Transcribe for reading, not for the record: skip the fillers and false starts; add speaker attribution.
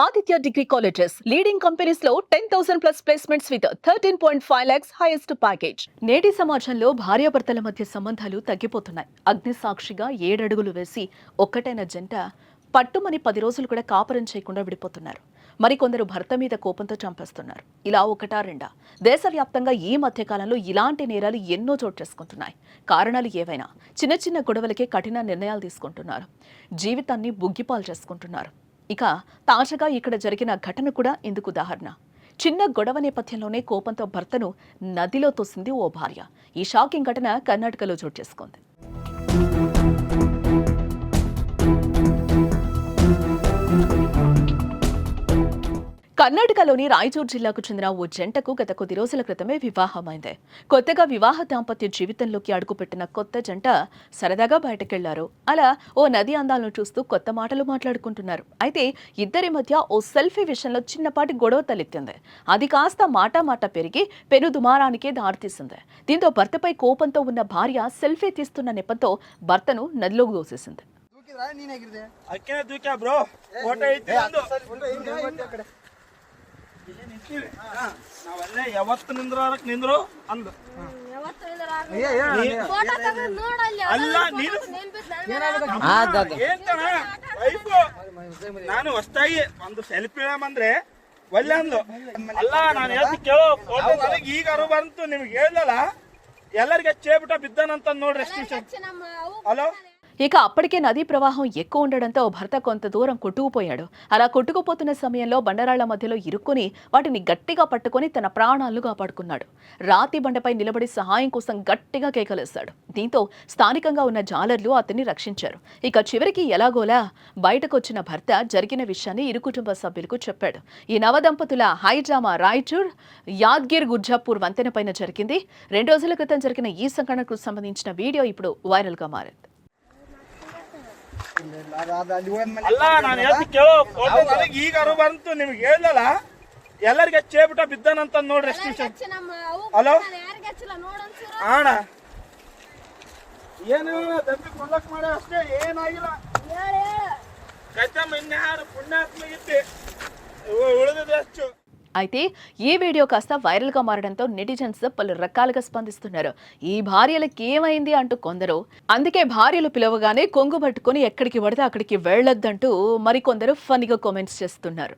Speaker 1: Aditya Degree Colleges, leading companies లో 10,000 plus placements with 13.5 lakhs highest package. నేటి సమాజంలో భార్యాభర్తల మధ్య సంబంధాలు తగ్గిపోతున్నాయి. అగ్ని సాక్షిగా 7 అడుగులు వేసి ఒక్కటైన జంట పట్టుమని 10 రోజులు కూడా కాపురం చేయకుండా విడిపోతున్నారు. మరికొందరు భర్త మీద కోపంతో చంపేస్తున్నారు. ఇలా ఒకటా రెండా దేశవ్యాప్తంగా ఈ మధ్య కాలంలో ఇలాంటి నేరాలు ఎన్నో చోటు చేసుకుంటున్నాయి. కారణాలు ఏవైనా చిన్న చిన్న గొడవలకే కఠిన నిర్ణయాలు తీసుకుంటున్నారు. జీవితాన్ని బుగ్గిపాలు చేసుకుంటున్నారు. ఇక తాజాగా ఇక్కడ జరిగిన ఘటన కూడా ఇందుకు ఉదాహరణ. చిన్న గొడవ నేపథ్యంలోనే కోపంతో భర్తను నదిలో తోసింది ఓ భార్య. ఈ షాకింగ్ ఘటన కర్ణాటకలో చోటు చేసుకుంది. కర్ణాటకలోని రాయచూర్ జిల్లాకు చెందిన ఓ జంటకు గత కొద్ది రోజుల క్రితమే వివాహమైంది. కొత్తగా వివాహ దాంపత్య జీవితంలోకి అడుగుపెట్టిన కొత్త జంట సరదాగా బయటకెళ్లారు. అలా ఓ నది అందాలను చూస్తూ కొత్త మాటలు మాట్లాడుకుంటున్నారు. అయితే ఇద్దరి మధ్య ఓ సెల్ఫీ విషయంలో చిన్నపాటి గొడవ తలెత్తింది. అది కాస్త మాట పెరిగి పెను దుమారానికే దారితీసింది. దీంతో భర్తపై కోపంతో ఉన్న భార్య సెల్ఫీ తీస్తున్న నెపంతో భర్తను నదిలోకి దోసేసింది.
Speaker 2: ಯಾವತ್ತು ನಿಂದ್ರಕ್ ನಿಂದ್ರು ಅಂದ ಅಲ್ಲ ನೀನು ನಾನು ಹೊಸ್ತಾಗಿ ಒಂದು ಸೆಲ್ಫಿ ಅಂದ್ರೆ ಒಳ್ಳೆ ಅಂದ್ಲು. ಅಲ್ಲ ನಾನು ಹೇಳ್ತಿ ಕೇಳೋ ಫೋಟೋ ನನಗೆ ಈಗ ಅರು ಬಂತು ನಿಮ್ಗೆ ಹೇಳ್ದಲ್ಲ ಎಲ್ಲರಿಗೆ చేಬಿಟ್ಟ ಬಿದ್ದಾನಂತ ನೋಡ್ರಿ ಎಷ್ಟು ಹಲೋ.
Speaker 1: ఇక అప్పటికే నదీ ప్రవాహం ఎక్కువ ఉండడంతో భర్త కొంత దూరం కొట్టుకుపోయాడు. అలా కొట్టుకుపోతున్న సమయంలో బండరాళ్ల మధ్యలో ఇరుక్కుని వాటిని గట్టిగా పట్టుకుని తన ప్రాణాలను కాపాడుకున్నాడు. రాతి బండపై నిలబడి సహాయం కోసం గట్టిగా కేకలేశాడు. దీంతో స్థానికంగా ఉన్న జాలర్లు అతన్ని రక్షించారు. ఇక చివరికి ఎలాగోలా బయటకొచ్చిన భర్త జరిగిన విషయాన్ని ఇరు కుటుంబ సభ్యులకు చెప్పాడు. ఈ నవదంపతుల హైడ్రామా రాయచూర్ యాద్గిర్ గుర్జాపూర్ వంతెనపైన జరిగింది. 2 రోజుల క్రితం జరిగిన ఈ సంఘటనకు సంబంధించిన వీడియో ఇప్పుడు వైరల్ గా మారింది.
Speaker 2: ಅಲ್ಲ ನಾನು ಹೇಳ್ತಿ ಕೇಳೋ ಫೋಟೋ ನನಗೆ ಈಗ ಅರು ಬಂತು ನಿಮ್ಗೆ ಹೇಳ್ದಲ್ಲ ಎಲ್ಲರಿಗೆ చేಬಿಟ್ಟ ಬಿದ್ದಾನಂತ ನೋಡ್ರಿ ಎಷ್ಟು ಹಲೋ ಅಣ್ಣ ಏನು ದಂಪಿ ಕೊಳ್ಳಕ್ ಮಾಡ ಅಷ್ಟೇ ಏನಾಗಿಲ್ಲ ಕಚ್ಚಮ್ಮ ಇನ್ಯಾರು ಪುಣ್ಯಾತ್ಮ ಇದ್ದೆ ಉಳಿದಿದೆ ಅಷ್ಟು.
Speaker 1: అయితే ఈ వీడియో కాస్త వైరల్ గా మారడంతో నెటిజన్స్ పలు రకాలుగా స్పందిస్తున్నారు. ఈ భార్యలకు ఏమైంది అంటూ కొందరు, అందుకే భార్యలు పిలవగానే కొంగు పట్టుకుని ఎక్కడికి పడితే అక్కడికి వెళ్లొద్దంటూ మరికొందరు ఫన్నీగా కామెంట్స్ చేస్తున్నారు.